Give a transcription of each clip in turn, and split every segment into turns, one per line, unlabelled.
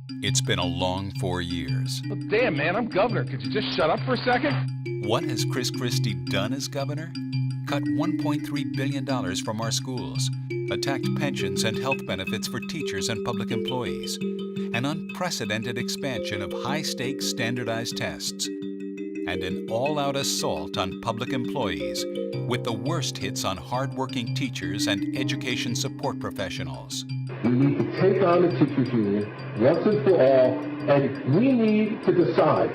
It's been a long 4 years.
Well, damn, man, I'm governor. Could you just shut up for a second?
What has Chris Christie done as governor? Cut $1.3 billion from our schools, attacked pensions and health benefits for teachers and public employees, an unprecedented expansion of high-stakes standardized tests, and an all-out assault on public employees, with the worst hits on hard-working teachers and education support professionals.
We need to take on the teachers union once and for all, and we need to decide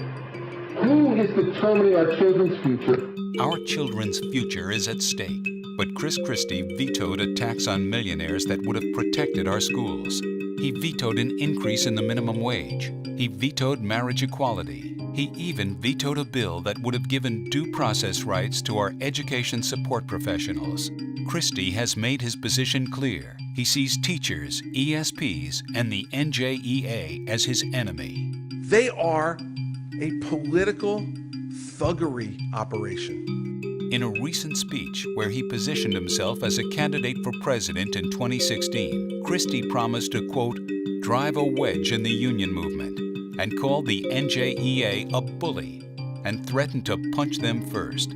who is determining our children's future.
Our children's future is at stake, but Chris Christie vetoed a tax on millionaires that would have protected our schools. He vetoed an increase in the minimum wage. He vetoed marriage equality. He even vetoed a bill that would have given due process rights to our education support professionals. Christie has made his position clear. He sees teachers, ESPs, and the NJEA as his enemy.
They are a political thuggery operation.
In a recent speech where he positioned himself as a candidate for president in 2016, Christie promised to, quote, drive a wedge in the union movement, and called the NJEA a bully, and threatened to punch them first.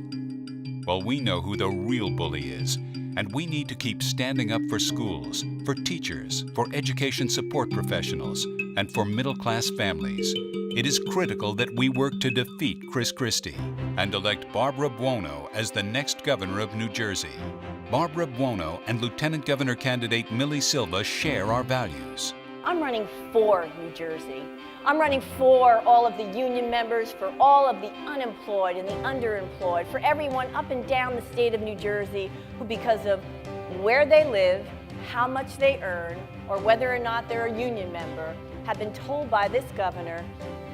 Well, we know who the real bully is, and we need to keep standing up for schools, for teachers, for education support professionals, and for middle-class families. It is critical that we work to defeat Chris Christie and elect Barbara Buono as the next governor of New Jersey. Barbara Buono and Lieutenant Governor candidate Millie Silva share our values.
I'm running for New Jersey. I'm running for all of the union members, for all of the unemployed and the underemployed, for everyone up and down the state of New Jersey who, because of where they live, how much they earn, or whether or not they're a union member, have been told by this governor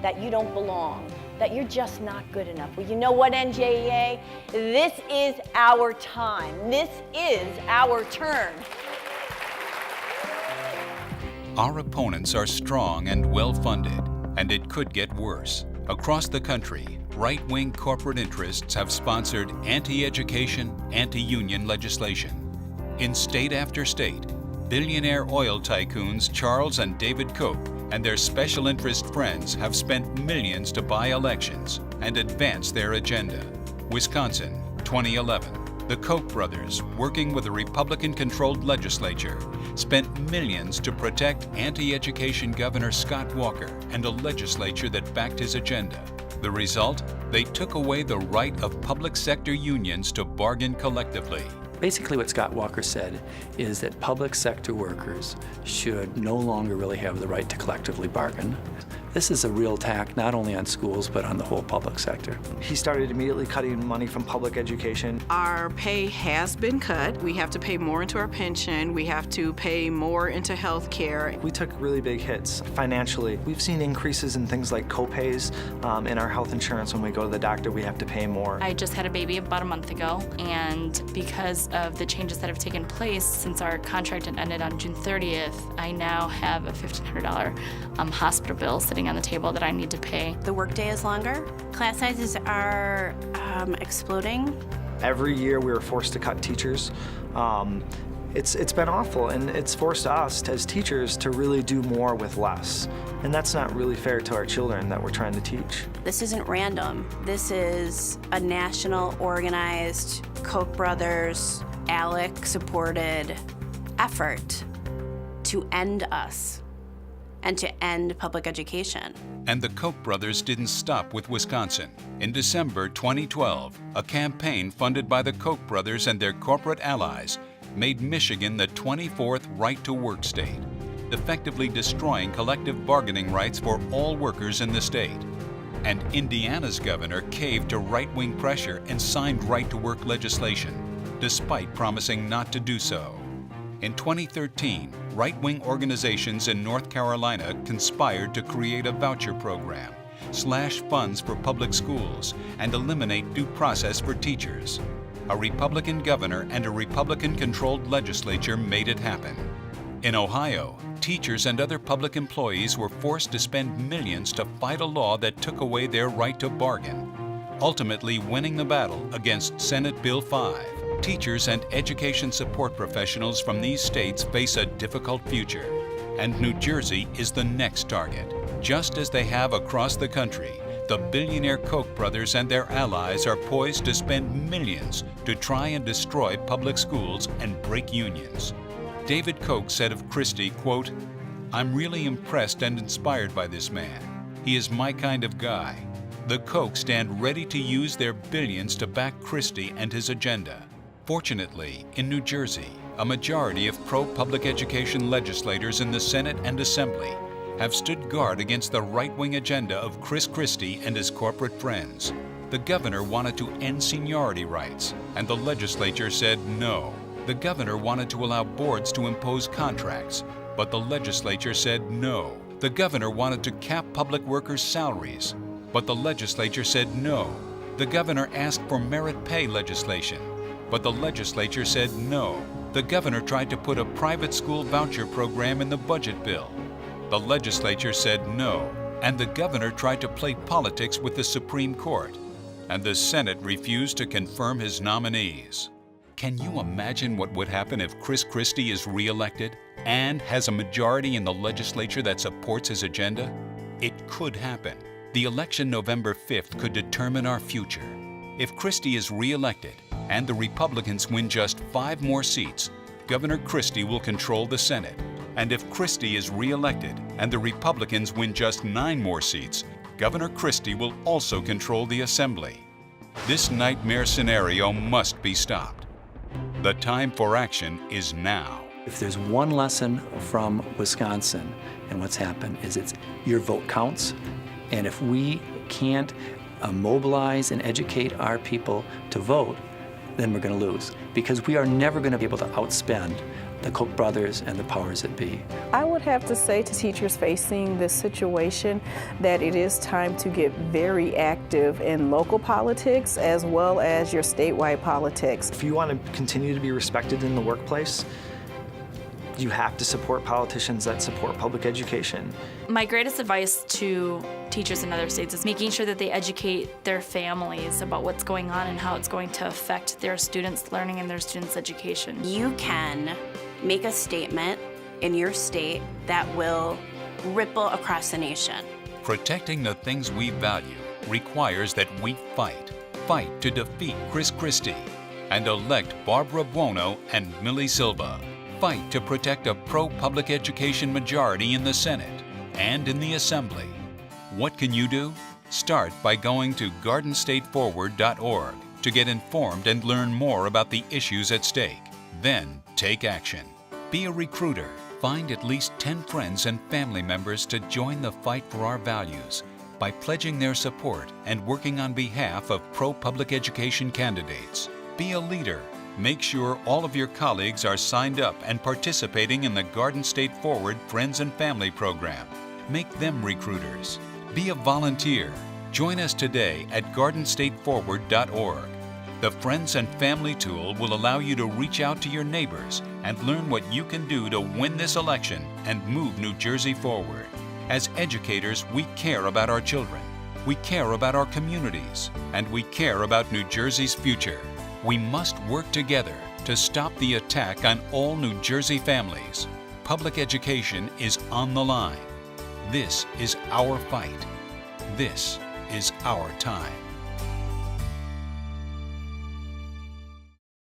that you don't belong, that you're just not good enough. Well, you know what, NJEA? This is our time. This is our turn.
Our opponents are strong and well-funded, and it could get worse. Across the country, right-wing corporate interests have sponsored anti-education, anti-union legislation. In state after state, billionaire oil tycoons Charles and David Koch and their special interest friends have spent millions to buy elections and advance their agenda. Wisconsin, 2011. The Koch brothers, working with a Republican-controlled legislature, spent millions to protect anti-education Governor Scott Walker and a legislature that backed his agenda. The result? They took away the right of public sector unions to bargain collectively.
Basically what Scott Walker said is that public sector workers should no longer really have the right to collectively bargain. This is a real attack not only on schools but on the whole public sector.
He started immediately cutting money from public education.
Our pay has been cut. We have to pay more into our pension. We have to pay more into health care.
We took really big hits financially. We've seen increases in things like co-pays in our health insurance. When we go to the doctor, we have to pay more.
I just had a baby about a month ago, and because of the changes that have taken place since our contract had ended on June 30th, I now have a $1,500 hospital bill sitting on the table that I need to pay.
The workday is longer. Class sizes are exploding.
Every year we were forced to cut teachers. It's been awful, and it's forced us as teachers to really do more with less. And that's not really fair to our children that we're trying to teach.
This isn't random. This is a national, organized, Koch brothers, ALEC-supported effort to end us and to end public education.
And the Koch brothers didn't stop with Wisconsin. In December 2012, a campaign funded by the Koch brothers and their corporate allies made Michigan the 24th right-to-work state, effectively destroying collective bargaining rights for all workers in the state. And Indiana's governor caved to right-wing pressure and signed right-to-work legislation, despite promising not to do so. In 2013, right-wing organizations in North Carolina conspired to create a voucher program, slash funds for public schools, and eliminate due process for teachers. A Republican governor and a Republican-controlled legislature made it happen. In Ohio, teachers and other public employees were forced to spend millions to fight a law that took away their right to bargain, ultimately winning the battle against Senate Bill 5. Teachers and education support professionals from these states face a difficult future. and New Jersey is the next target. Just as they have across the country, the billionaire Koch brothers and their allies are poised to spend millions to try and destroy public schools and break unions. David Koch said of Christie, quote, "I'm really impressed and inspired by this man. He is my kind of guy." The Koch stand ready to use their billions to back Christie and his agenda. Fortunately, in New Jersey, a majority of pro-public education legislators in the Senate and Assembly have stood guard against the right-wing agenda of Chris Christie and his corporate friends. The governor wanted to end seniority rights, and the legislature said no. The governor wanted to allow boards to impose contracts, but the legislature said no. The governor wanted to cap public workers' salaries, but the legislature said no. The governor asked for merit pay legislation, but the legislature said no. The governor tried to put a private school voucher program in the budget bill. The legislature said no, and the governor tried to play politics with the Supreme Court, and the Senate refused to confirm his nominees. Can you imagine what would happen if Chris Christie is re-elected and has a majority in the legislature that supports his agenda? It could happen. The election November 5th could determine our future. If Christie is re-elected and the Republicans win just 5 more seats, Governor Christie will control the Senate. And if Christie is re-elected and the Republicans win just 9 more seats, Governor Christie will also control the Assembly. This nightmare scenario must be stopped. The time for action is now.
If there's one lesson from Wisconsin and what's happened is it's your vote counts, and if we can't mobilize and educate our people to vote, then we're going to lose, because we are never going to be able to outspend the Koch brothers and the powers that be.
I would have to say to teachers facing this situation that it is time to get very active in local politics as well as your statewide politics.
If you want to continue to be respected in the workplace, you have to support politicians that support public education.
My greatest advice to teachers in other states is making sure that they educate their families about what's going on and how it's going to affect their students' learning and their students' education.
You can make a statement in your state that will ripple across the nation.
Protecting the things we value requires that we fight to defeat Chris Christie and elect Barbara Buono and Millie Silva. Fight to protect a pro-public education majority in the Senate and in the Assembly. What can you do? Start by going to GardenStateForward.org to get informed and learn more about the issues at stake. Then take action. Be a recruiter. Find at least 10 friends and family members to join the fight for our values by pledging their support and working on behalf of pro-public education candidates. Be a leader. Make sure all of your colleagues are signed up and participating in the Garden State Forward Friends and Family Program. Make them recruiters. Be a volunteer. Join us today at GardenStateForward.org. The Friends and Family tool will allow you to reach out to your neighbors and learn what you can do to win this election and move New Jersey forward. As educators, we care about our children, we care about our communities, and we care about New Jersey's future. We must work together to stop the attack on all New Jersey families. Public education is on the line. This is our fight. This is our time.